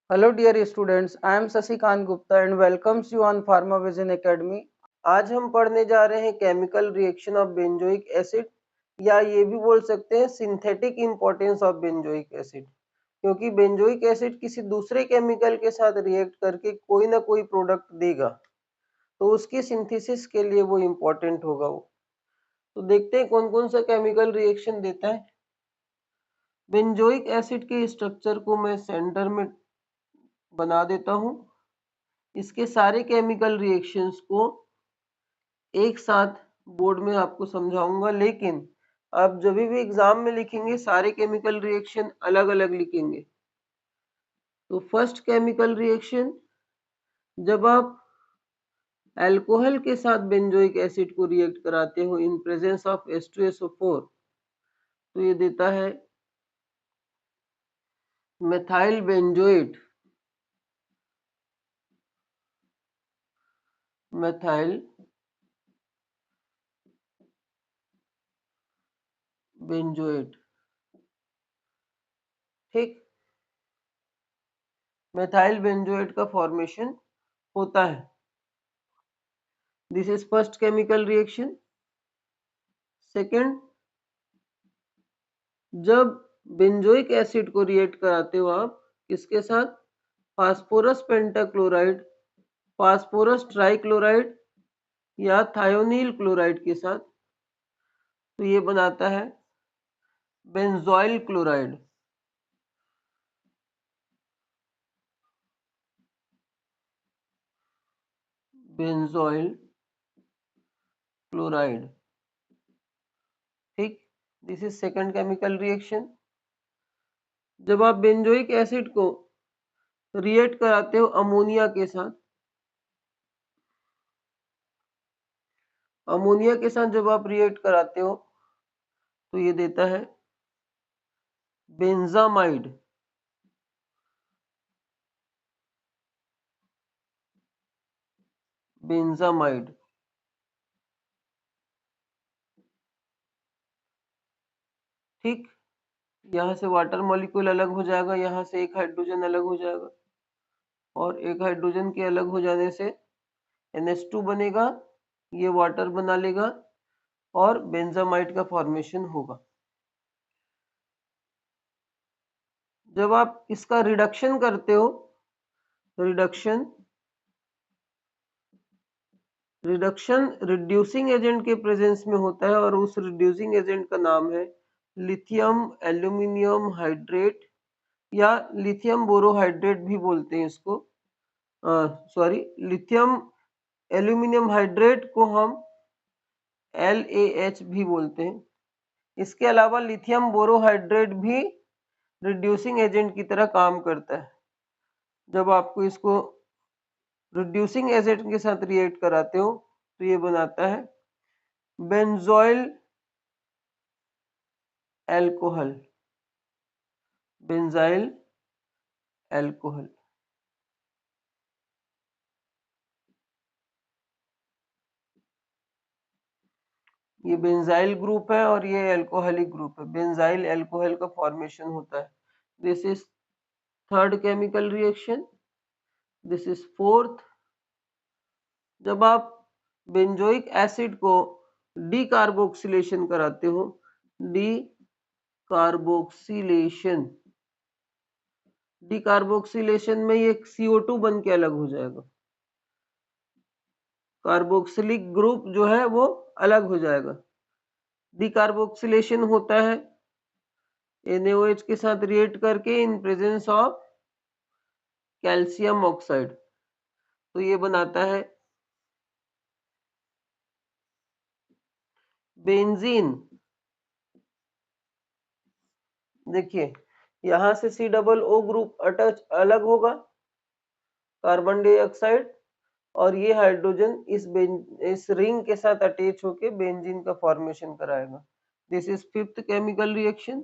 Hello dear students, I am Sasikant Gupta and welcomes you on PharmaVision Academy. आज हम पढ़ने जा रहे हैं chemical reaction of benzoic acid या ये भी बोल सकते हैं synthetic importance of benzoic acid, क्योंकि बेंजोइक एसिड किसी दूसरे केमिकल के साथ रिएक्ट करके कोई ना कोई प्रोडक्ट देगा तो उसकी सिंथेसिस के लिए वो इम्पोर्टेंट होगा। वो तो देखते हैं कौन कौन सा केमिकल रिएक्शन देता है। बेंजोइक एसिड के स्ट्रक्चर को मैं सेंटर में बना देता हूं। इसके सारे केमिकल रिएक्शंस को एक साथ बोर्ड में आपको समझाऊंगा, लेकिन आप जब भी एग्जाम में लिखेंगे सारे केमिकल रिएक्शन अलग अलग लिखेंगे। तो फर्स्ट केमिकल रिएक्शन, जब आप अल्कोहल के साथ बेंजोइक एसिड को रिएक्ट कराते हो इन प्रेजेंस ऑफ H2SO4 तो ये देता है मेथाइल बेंजोएट, मेथाइल बेंजोएट। ठीक, मेथाइल बेंजोएट का फॉर्मेशन होता है। This is first chemical reaction. Second, जब बेंजोइक एसिड को रिएक्ट कराते हो आप किसके साथ, फास्फोरस पेंटाक्लोराइड, फास्फोरस ट्राइक्लोराइड या थायोनील क्लोराइड के साथ, तो ये बनाता है बेंजोइल क्लोराइड। Benzoyl chloride. ठीक, this is second chemical reaction. जब आप बेंजोइक एसिड को रिएक्ट कराते हो अमोनिया के साथ, अमोनिया के साथ जब आप रिएक्ट कराते हो तो ये देता है बेंजामाइड। बेंजामाइड। ठीक, यहाँ से वाटर मॉलिक्यूल अलग हो जाएगा, यहाँ से एक हाइड्रोजन अलग हो जाएगा और एक हाइड्रोजन के अलग हो जाने से NH2 बनेगा, ये वाटर बना लेगा और बेंजामाइड का फॉर्मेशन होगा। जब आप इसका रिडक्शन करते हो, रिडक्शन रिडक्शन रिड्यूसिंग एजेंट के प्रेजेंस में होता है और उस रिड्यूसिंग एजेंट का नाम है लिथियम एल्यूमिनियम हाइड्रेट या लिथियम बोरोहाइड्रेट भी बोलते हैं इसको। सॉरी, लिथियम एल्यूमिनियम हाइड्रेट को हम LaH भी बोलते हैं। इसके अलावा लिथियम बोरोहाइड्रेट भी रिड्यूसिंग एजेंट की तरह काम करता है। जब आपको इसको रिड्यूसिंग एजेंट के साथ रिएक्ट कराते हो तो ये बनाता है बेंजोइल एल्कोहल। Benzyl alcohol. ये बेंजाइल ग्रुप है और ये एल्कोहलिक ग्रुप है। बेंजाइल एल्कोहल का फॉर्मेशन होता है। This is third chemical reaction. This is fourth, जब आप बेंजोइक एसिड को डीकार्बोक्सिलेशन कराते हो, डीकार्बोक्सिलेशन, डीकार्बोक्सिलेशन में ये CO2 बन के अलग हो जाएगा, कार्बोक्सिलिक ग्रुप जो है वो अलग हो जाएगा। डीकार्बोक्सिलेशन होता है NaOH के साथ रिएक्ट करके in presence of calcium oxide, तो ये बनाता है बेंजीन। देखिए यहां से COO ग्रुप अटैच अलग होगा, कार्बन डाइऑक्साइड, और ये हाइड्रोजन इस रिंग के साथ अटैच होके बेंजीन का फॉर्मेशन कराएगा। This is fifth chemical reaction.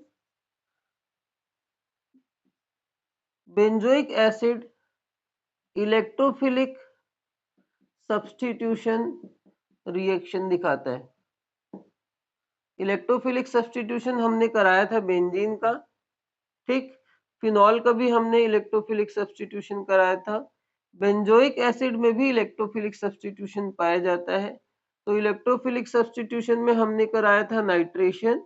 Benzoic acid electrophilic substitution reaction दिखाता है। इलेक्ट्रोफिलिक सब्स्टिट्यूशन हमने कराया था बेंजीन का। ठीक, फिनॉल का भी हमने इलेक्ट्रोफिलिक सब्स्टिट्यूशन कराया था। बेंजोइक एसिड में भी इलेक्ट्रोफिलिक सब्स्टिट्यूशन पाया जाता है। तो इलेक्ट्रोफिलिक सब्स्टिट्यूशन में हमने कराया था नाइट्रेशन।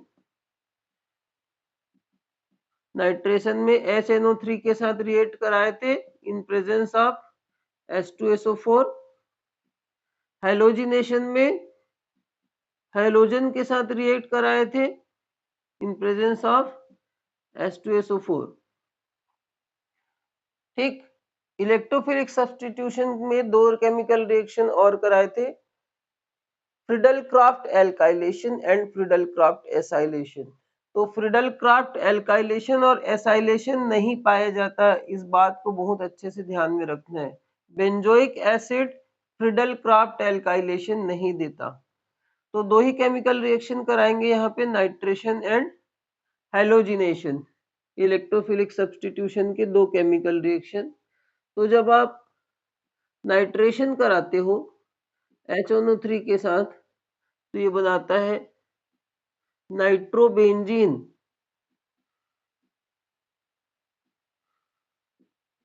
नाइट्रेशन में HNO3 के साथ रिएक्ट कराए थे in presence of H2SO4। Halogenation में हैलोजन के साथ रिएक्ट कराए थे इन प्रेजेंस ऑफ H2SO4। ठीक। इलेक्ट्रोफिलिक सब्स्टिट्यूशन में दो केमिकल रिएक्शन और कराए थे, Friedel-Crafts alkylation and Friedel-Crafts acylation. तो फ्रीडल-क्राफ्ट एल्काइलेशन और एसाइलेशन नहीं पाया जाता, इस बात को बहुत अच्छे से ध्यान में रखना है। बेंजोइक एसिड फ्रीडल-क्राफ्ट एल्काइलेशन नहीं देता। तो दो ही केमिकल रिएक्शन कराएंगे यहाँ पे, nitration and halogenation. Electrophilic substitution के दो केमिकल रिएक्शन। तो जब आप नाइट्रेशन कराते हो HNO3 के साथ तो ये बनाता है नाइट्रोबेंजीन।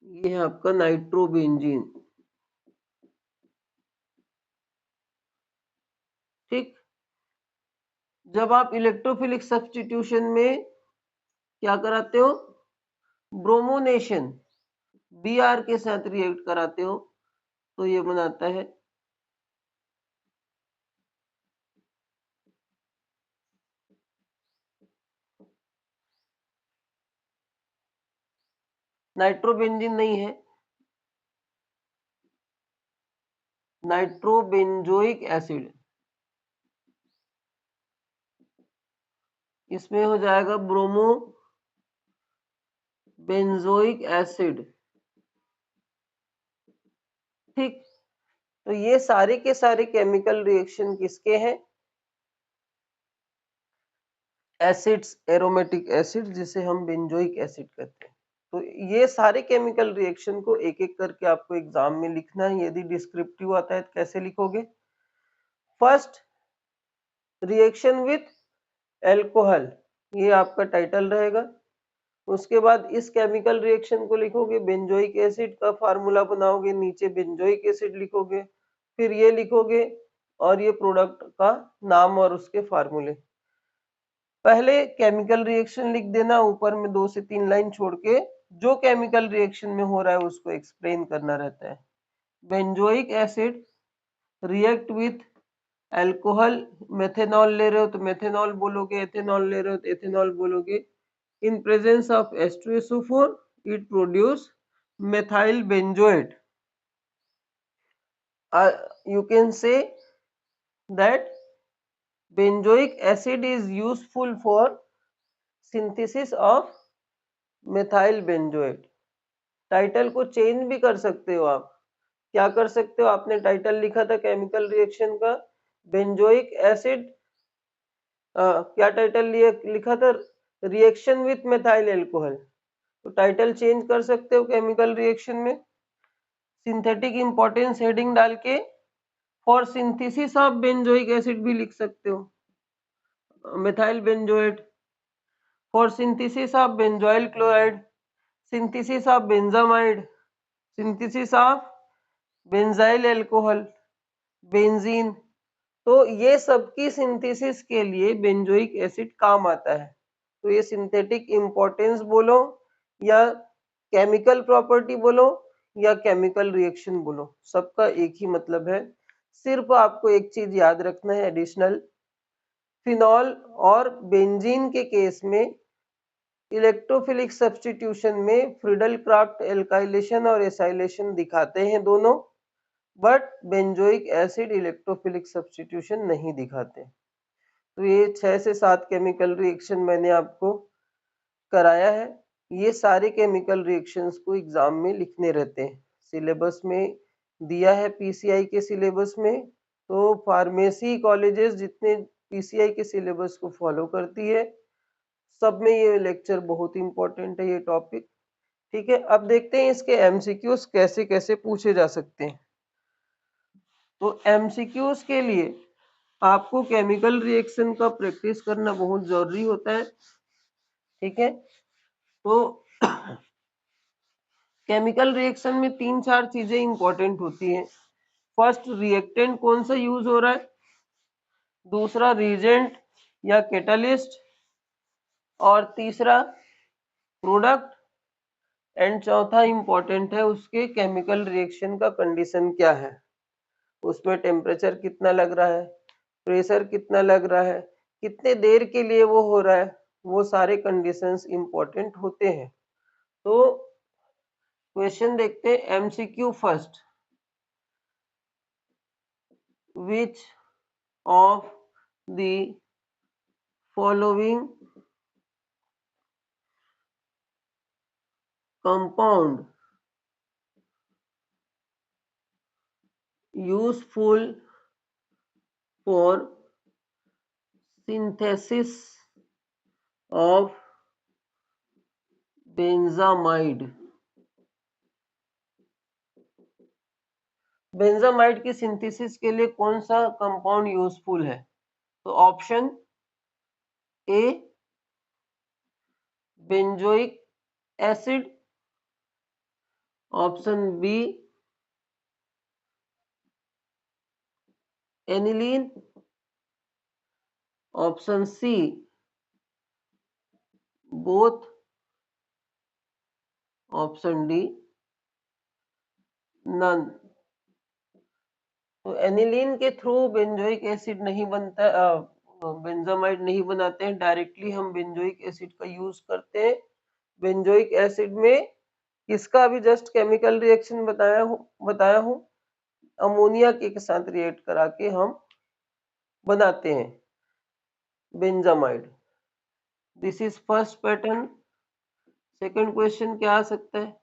ये है आपका नाइट्रोबेंजीन। ठीक। जब आप इलेक्ट्रोफिलिक सब्स्टिट्यूशन में क्या कराते हो, ब्रोमोनेशन, Br के साथ रिएक्ट कराते हो तो ये बनाता है नाइट्रोबेंजीन नहीं है, नाइट्रोबेंजोइक एसिड। इसमें हो जाएगा ब्रोमो बेंजोइक एसिड। ठीक। तो ये सारे के सारे केमिकल रिएक्शन किसके हैं, एसिड्स, एरोमेटिक एसिड जिसे हम बेंजोइक एसिड कहते हैं। तो ये सारे केमिकल रिएक्शन को एक एक करके आपको एग्जाम में लिखना है। यदि डिस्क्रिप्टिव आता है तो कैसे लिखोगे, फर्स्ट रिएक्शन विथ एल्कोहल, ये आपका टाइटल रहेगा। उसके बाद इस केमिकल रिएक्शन को लिखोगे, बेंजोइक एसिड का फार्मूला बनाओगे, नीचे बेंजोइक एसिड लिखोगे, फिर ये लिखोगे और ये प्रोडक्ट का नाम और उसके फार्मूले। पहले केमिकल रिएक्शन लिख देना, ऊपर में 2 से 3 लाइन छोड़ के जो केमिकल रिएक्शन में हो रहा है उसको एक्सप्लेन करना रहता है। Benzoic acid react with alcohol, methanol ले रहे हो तो मेथेनॉल बोलोगे, एथेनॉल ले रहे हो तो एथेनॉल बोलोगे। In presence of H2SO4 it produce methyl benzoate. You can say that benzoic acid is useful for synthesis of methyl benzoate. Title को चेंज भी कर सकते हो आप। क्या कर सकते हो, आपने टाइटल लिखा था केमिकल रिएक्शन का बेंजोइक एसिड, क्या टाइटल लिखा था, रिएक्शन विथ मेथाइल एल्कोहल। तो टाइटल चेंज कर सकते हो केमिकल रिएक्शन में, सिंथेटिक इंपॉर्टेंस हेडिंग डाल के for synthesis of benzoic acid भी लिख सकते हो, methyl benzoate, for synthesis of benzoyl chloride, synthesis of benzamide, synthesis of benzyl alcohol, benzene. तो ये सबकी सिंथेसिस के लिए बेंजोइक एसिड काम आता है। तो ये सिंथेटिक इंपॉर्टेंस बोलो या केमिकल प्रॉपर्टी बोलो या केमिकल रिएक्शन बोलो, सबका एक ही मतलब है। सिर्फ आपको एक चीज याद रखना है एडिशनल, फिनॉल और बेंजीन के केस में इलेक्ट्रोफिलिक सब्स्टिट्यूशन में फ्रीडल-क्राफ्ट एल्काइलेशन और एसाइलेशन दिखाते हैं दोनों, but benzoic acid electrophilic substitution नहीं दिखाते। तो ये 6 से 7 केमिकल रिएक्शन मैंने आपको कराया है। ये सारे केमिकल रिएक्शंस को एग्जाम में लिखने रहते हैं, सिलेबस में दिया है पीसीआई के सिलेबस में। तो फार्मेसी कॉलेजेस जितने पीसीआई के सिलेबस को फॉलो करती है सब में ये लेक्चर बहुत इंपॉर्टेंट है, ये टॉपिक। ठीक है, अब देखते हैं इसके एमसीक्यूज कैसे कैसे पूछे जा सकते हैं। तो एमसीक्यूज के लिए आपको केमिकल रिएक्शन का प्रैक्टिस करना बहुत जरूरी होता है। ठीक है, तो केमिकल रिएक्शन में 3-4 चीजें इंपॉर्टेंट होती हैं। फर्स्ट, रिएक्टेंट कौन सा यूज हो रहा है, दूसरा रीजेंट या कैटालिस्ट, और तीसरा प्रोडक्ट, एंड चौथा इंपॉर्टेंट है उसके केमिकल रिएक्शन का कंडीशन क्या है, उसमें टेम्परेचर कितना लग रहा है, प्रेशर कितना लग रहा है, कितने देर के लिए वो हो रहा है, वो सारे कंडीशंस इंपॉर्टेंट होते हैं। तो क्वेश्चन देखते हैं MCQ first. Which of the following compound useful for synthesis of benzamide. Benzamide की सिंथेसिस के लिए कौन सा कंपाउंड यूजफुल है? तो option A benzoic acid, option B aniline, option C both, option D none. तो एनिलीन के थ्रू बेंजोइक एसिड नहीं बनता, बेंजामाइड नहीं बनाते हैं, डायरेक्टली हम बेंजोइक एसिड का यूज करते हैं। बेंजोइक एसिड में किसका भी जस्ट केमिकल रिएक्शन बताया हूं, अमोनिया के साथ रिएक्ट करा के हम बनाते हैं benzamide. This is first pattern. Second question क्या आ सकता है?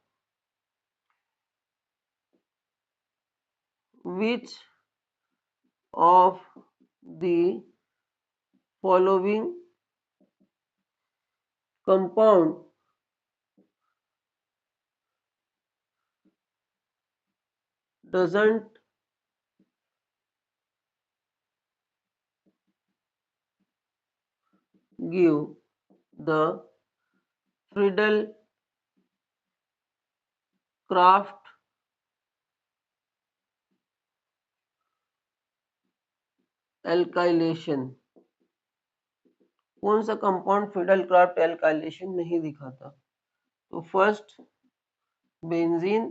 Which of the following compound doesn't give the Friedel Craft alkylation? कौन सा कंपाउंड फ्रीडल क्राफ्ट एल्काइलेशन नहीं दिखाता? तो first benzene,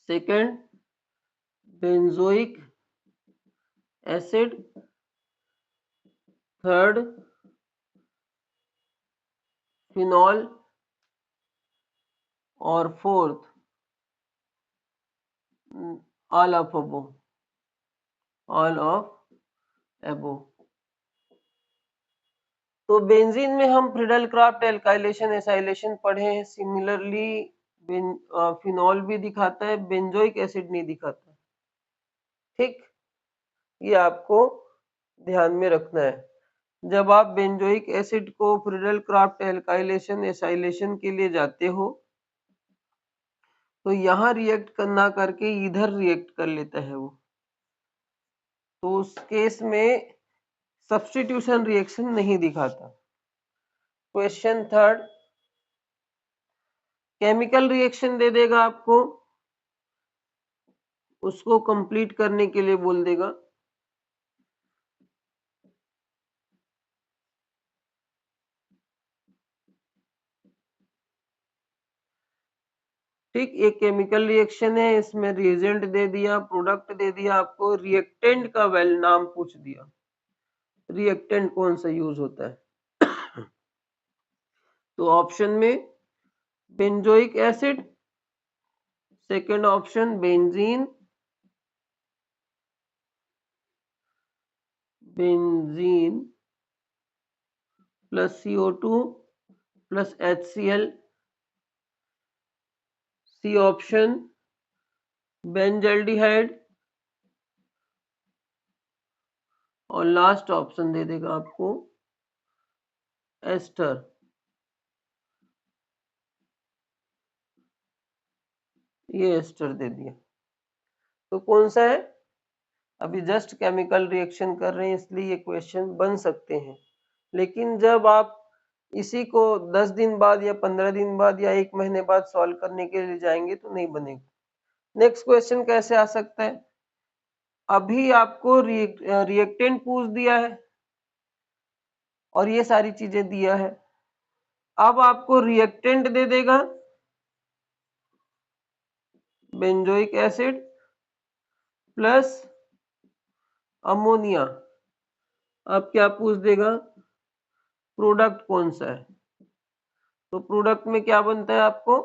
second benzoic acid, third phenol, और fourth all of above, all of above. तो बेंजीन में हम फ्रीडल क्राफ्ट एल्काइलेशन एसाइलेशन पढ़े हैं। सिमिलरली फिनॉल भी दिखाता है, बेंजोइक एसिड नहीं दिखाता। ठीक, ये आपको ध्यान में रखना है। जब आप बेंजोइक एसिड को फ्रीडल क्राफ्ट एल्काइलेशन एसाइलेशन के लिए जाते हो तो यहाँ रिएक्ट करना करके इधर रिएक्ट कर लेता है वो, तो उस केस में सब्स्टिट्यूशन रिएक्शन नहीं दिखाता। क्वेश्चन थर्ड, केमिकल रिएक्शन दे देगा आपको, उसको कंप्लीट करने के लिए बोल देगा। ठीक, एक केमिकल रिएक्शन है, इसमें रिएजेंट दे दिया, प्रोडक्ट दे दिया, आपको रिएक्टेंट का वेल नाम पूछ दिया, रिएक्टेंट कौन सा यूज होता है? तो ऑप्शन में benzoic acid, second option benzene, benzene plus CO2 plus HCl, C option benzaldehyde, और लास्ट ऑप्शन दे देगा आपको एस्टर। ये एस्टर दे दिया। तो कौन सा है? अभी जस्ट केमिकल रिएक्शन कर रहे हैं इसलिए ये क्वेश्चन बन सकते हैं, लेकिन जब आप इसी को 10 दिन बाद या 15 दिन बाद या 1 महीने बाद सॉल्व करने के लिए जाएंगे तो नहीं बनेगा। नेक्स्ट क्वेश्चन कैसे आ सकता है? अभी आपको रिएक्टेंट पूछ दिया है और ये सारी चीजें दिया है। अब आपको रिएक्टेंट दे देगा बेंजोइक एसिड प्लस अमोनिया। अब क्या पूछ देगा? प्रोडक्ट कौन सा है? तो प्रोडक्ट में क्या बनता है आपको?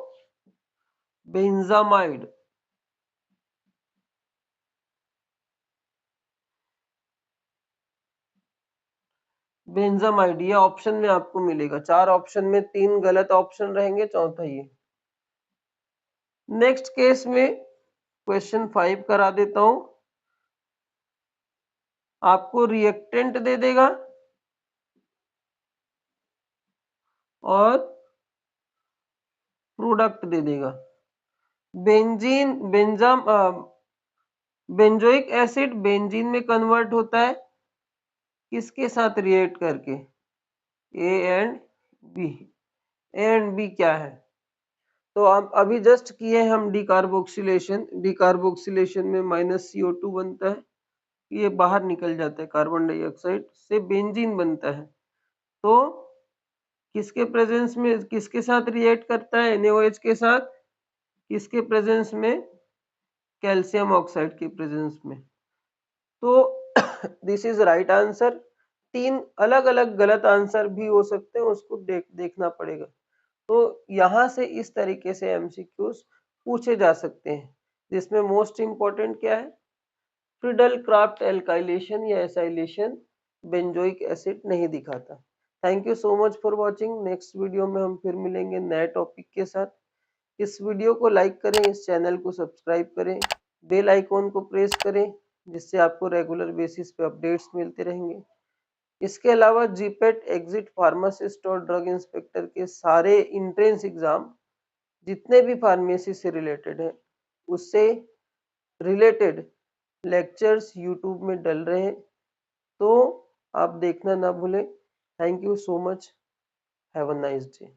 बेंजामाइड। बेंजामाइड ये ऑप्शन में आपको मिलेगा। 4 ऑप्शन में 3 गलत ऑप्शन रहेंगे, चौथा ये। नेक्स्ट केस में क्वेश्चन 5 करा देता हूं। आपको रिएक्टेंट दे देगा और प्रोडक्ट दे देगा। बेंजीन बेंजाम बेंजोइक एसिड बेंजीन में कन्वर्ट होता है किसके साथ रिएक्ट करके? A and B. A and B क्या है? तो आप अभी जस्ट किए हम डिकार्बोक्सिलेशन। डिकार्बोक्सिलेशन में -CO2 बनता है, ये बाहर निकल जाता है, कार्बन डाइऑक्साइड से बेंजीन बनता है। तो किसके प्रेजेंस में किसके साथ रिएक्ट करता है? NaOH के साथ। किसके प्रेजेंस में? कैल्शियम ऑक्साइड के प्रेजेंस में। तो दिस इज राइट आंसर। 3 अलग अलग गलत आंसर भी हो सकते हैं, उसको देखना पड़ेगा। तो यहां से इस तरीके से एमसीक्यूज पूछे जा सकते हैं, जिसमें मोस्ट इंपॉर्टेंट क्या है? फ्रीडल क्राफ्ट एल्काइलेशन या एसाइलेशन बेंजोइक एसिड नहीं दिखाता। Thank you so much for watching. Next video में हम फिर मिलेंगे नए टॉपिक के साथ। इस वीडियो को लाइक करें, इस चैनल को सब्सक्राइब करें, बेल आइकॉन को प्रेस करें, जिससे आपको रेगुलर बेसिस पे अपडेट्स मिलते रहेंगे। इसके अलावा जीपेट, एग्जिट, फार्मासिस्ट और ड्रग इंस्पेक्टर के सारे इंट्रेंस एग्जाम जितने भी फार्मेसी से रिलेटेड है, उससे रिलेटेड लेक्चर्स यूट्यूब में डल रहे हैं, तो आप देखना ना भूलें। Thank you so much. Have a nice day.